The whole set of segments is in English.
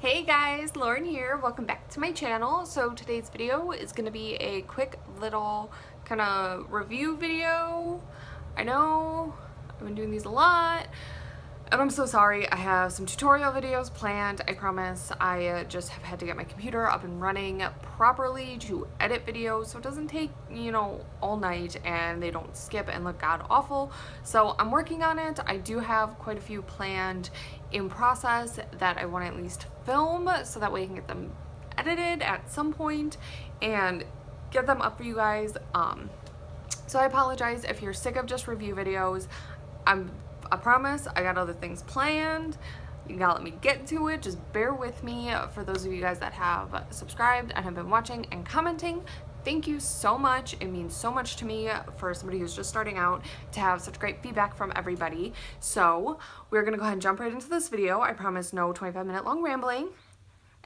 Hey guys, Lauren here. Welcome back to my channel. So today's video is going to be a quick little kind of review video. I know I've been doing these a lot and I'm so sorry. I have some tutorial videos planned. I promise. I just have had to get my computer up and running properly to edit videos so it doesn't take, all night and they don't skip and look god awful. So I'm working on it. I do have quite a few planned in process that I want to at least film so that way I can get them edited at some point and get them up for you guys. So I apologize if you're sick of just review videos. I promise I got other things planned. You gotta let me get to it. Just bear with me. For those of you guys that have subscribed and have been watching and commenting, thank you so much. It means so much to me for somebody who's just starting out to have such great feedback from everybody. So we're gonna go ahead and jump right into this video. I promise no 25-minute long rambling.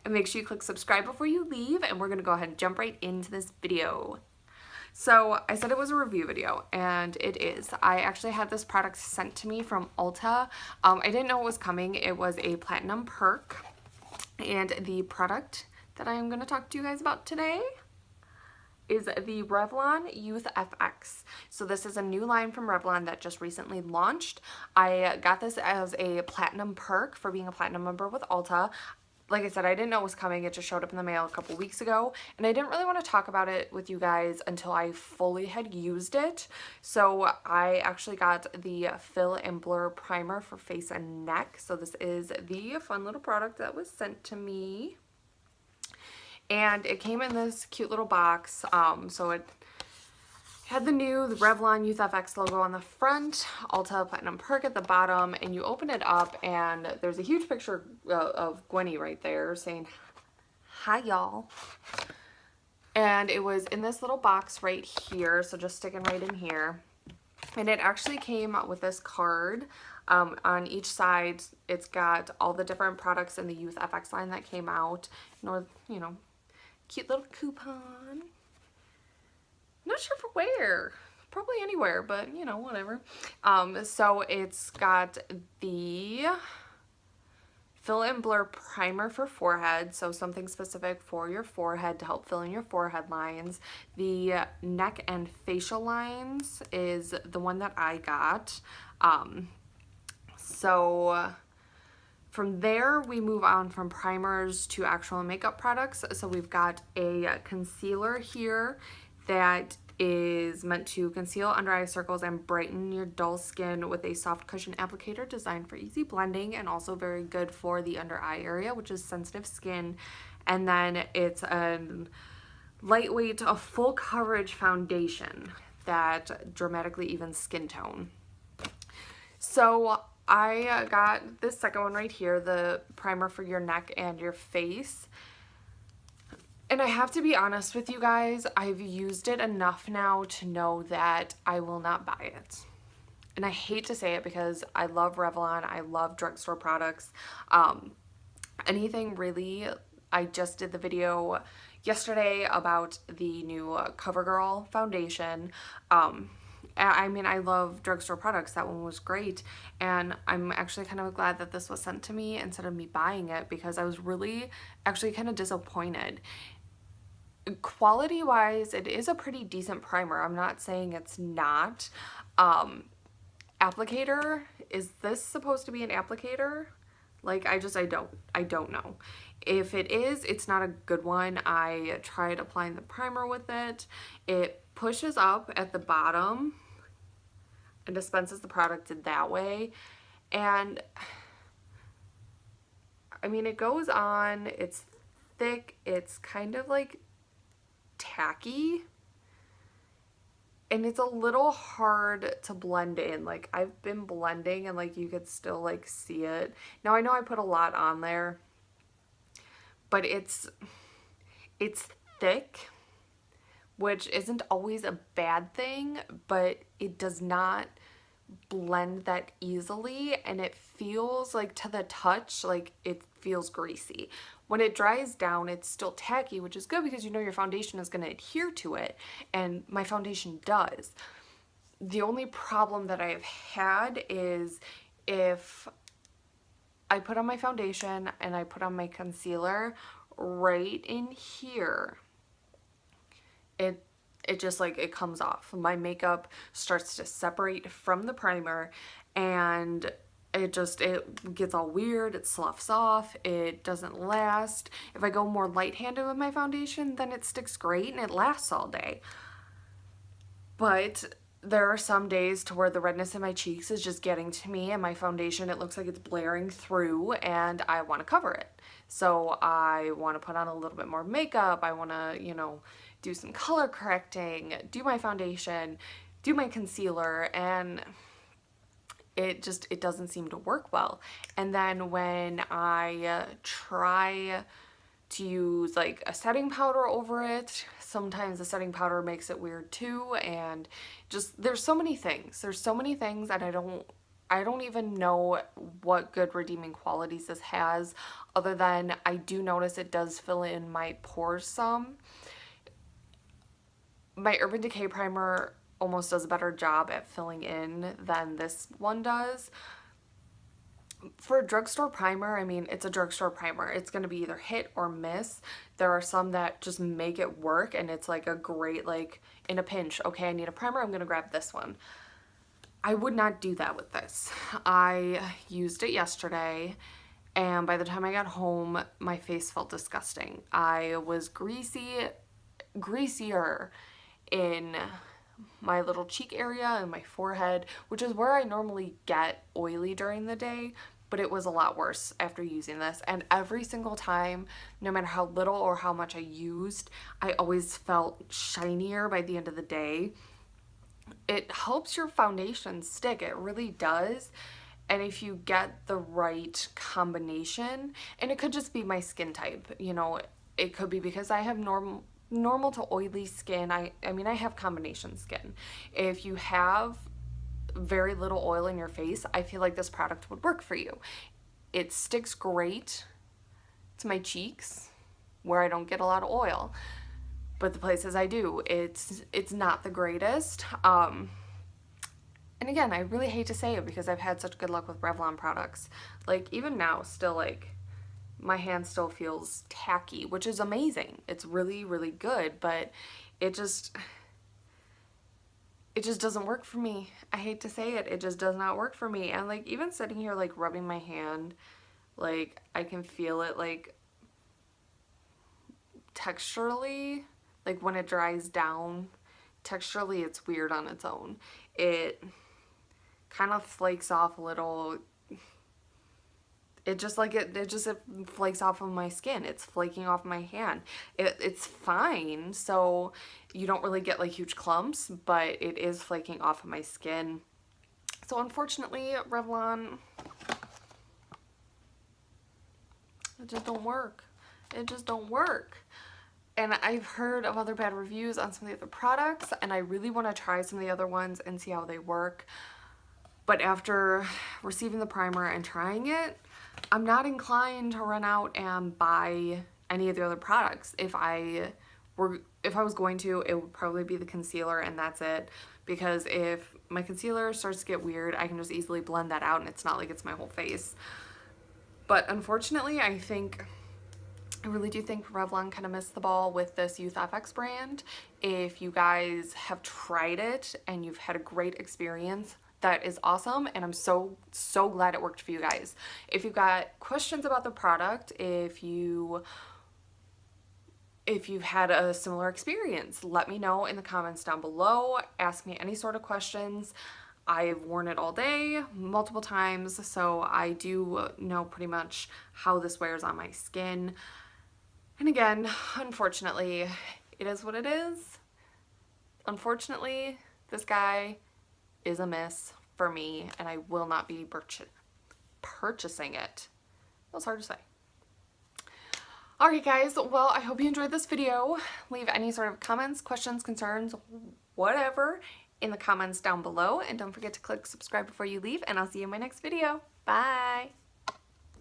And make sure you click subscribe before you leave, and we're gonna go ahead and jump right into this video. So I said it was a review video, and it is. I actually had this product sent to me from Ulta. I didn't know it was coming. It was a platinum perk, and the product that I am going to talk to you guys about today is the Revlon Youth FX. So this is a new line from Revlon that just recently launched. I got this as a platinum perk for being a platinum member with Ulta. Like I said, I didn't know it was coming. It just showed up in the mail a couple weeks ago, and I didn't really want to talk about it with you guys until I fully had used it. So I actually got the Fill and Blur Primer for face and neck. So this is the fun little product that was sent to me. And it came in this cute little box. So it had the Revlon Youth FX logo on the front, Ulta Platinum Perk at the bottom, and you open it up and there's a huge picture of Gwenny right there saying, "Hi y'all." And it was in this little box right here, so just sticking right in here. And it actually came with this card. On each side, it's got all the different products in the Youth FX line that came out. Cute little coupon. Not sure for where, probably anywhere, but whatever. So it's got the Fill and Blur Primer for forehead, so something specific for your forehead to help fill in your forehead lines. The neck and facial lines is the one that I got. So from there, we move on from primers to actual makeup products. So we've got a concealer here that is meant to conceal under eye circles and brighten your dull skin with a soft cushion applicator designed for easy blending, and also very good for the under eye area, which is sensitive skin. And then it's a lightweight, a full coverage foundation that dramatically evens skin tone. So I got this second one right here, the primer for your neck and your face. And I have to be honest with you guys, I've used it enough now to know that I will not buy it. And I hate to say it because I love Revlon, I love drugstore products. Anything really. I just did the video yesterday about the new CoverGirl foundation. I mean, I love drugstore products. That one was great. And I'm actually kind of glad that this was sent to me instead of me buying it, because I was really actually kind of disappointed. Quality wise, it is a pretty decent primer. I'm not saying it's not. Applicator, is this supposed to be an applicator? Like, I don't know. If it is, it's not a good one. I tried applying the primer with it. It pushes up at the bottom and dispenses the product that way. And I mean, it goes on, it's thick, it's kind of like tacky, and it's a little hard to blend in. Like, I've been blending and like you could still like see it. Now I know I put a lot on there, but it's thick, which isn't always a bad thing, but it does not blend that easily, and it feels like, to the touch, like it feels greasy. When it dries down, it's still tacky, which is good because your foundation is going to adhere to it, and my foundation does. The only problem that I've had is if I put on my foundation and I put on my concealer right in here, it just like it comes off. My makeup starts to separate from the primer, and it gets all weird, it sloughs off, it doesn't last. If I go more light-handed with my foundation, then it sticks great and it lasts all day. But there are some days to where the redness in my cheeks is just getting to me, and my foundation, it looks like it's blaring through, and I want to cover it. So I want to put on a little bit more makeup. I want to, you know, do some color correcting, do my foundation, do my concealer, and it doesn't seem to work well. And then when I try to use like a setting powder over it, sometimes the setting powder makes it weird too. And just there's so many things and I don't even know what good redeeming qualities this has, other than I do notice it does fill in my pores some. My Urban Decay primer almost does a better job at filling in than this one does. For a drugstore primer, I mean, it's a drugstore primer. It's going to be either hit or miss. There are some that just make it work, and it's like a great, like, in a pinch, okay, I need a primer, I'm going to grab this one. I would not do that with this. I used it yesterday, and by the time I got home, my face felt disgusting. I was greasier in my little cheek area and my forehead, which is where I normally get oily during the day, but it was a lot worse after using this. And every single time, no matter how little or how much I used, I always felt shinier by the end of the day. It helps your foundation stick, it really does. And if you get the right combination, and it could just be my skin type, you know, it could be because I have normal to oily skin. I mean, I have combination skin. If you have very little oil in your face, I feel like this product would work for you. It sticks great to my cheeks where I don't get a lot of oil, but the places I do, it's not the greatest. And again, I really hate to say it because I've had such good luck with Revlon products. Like, even now, still, like, my hand still feels tacky, which is amazing. It's really, really good, but it just doesn't work for me. I hate to say it. It just does not work for me. And like, even sitting here, like, rubbing my hand, like, I can feel it, like, texturally, like, when it dries down, texturally, it's weird on its own. It kind of flakes off a little. It just flakes off of my skin. It's flaking off my hand. It's fine, so you don't really get like huge clumps, but it is flaking off of my skin. So unfortunately, Revlon, it just don't work. It just don't work. And I've heard of other bad reviews on some of the other products, and I really want to try some of the other ones and see how they work. But after receiving the primer and trying it, I'm not inclined to run out and buy any of the other products. If I was going to, it would probably be the concealer, and that's it. Because if my concealer starts to get weird, I can just easily blend that out, and it's not like it's my whole face. But unfortunately, I really do think Revlon kind of missed the ball with this Youth FX brand. If you guys have tried it and you've had a great experience, that is awesome, and I'm so glad it worked for you guys. If you've got questions about the product, if you've had a similar experience, let me know in the comments down below. Ask me any sort of questions. I've worn it all day, multiple times, so I do know pretty much how this wears on my skin. And again, unfortunately, it is what it is. Unfortunately, this guy is a miss for me, and I will not be purchasing it. That was hard to say. Alright guys, well, I hope you enjoyed this video. Leave any sort of comments, questions, concerns, whatever in the comments down below, and don't forget to click subscribe before you leave, and I'll see you in my next video. Bye!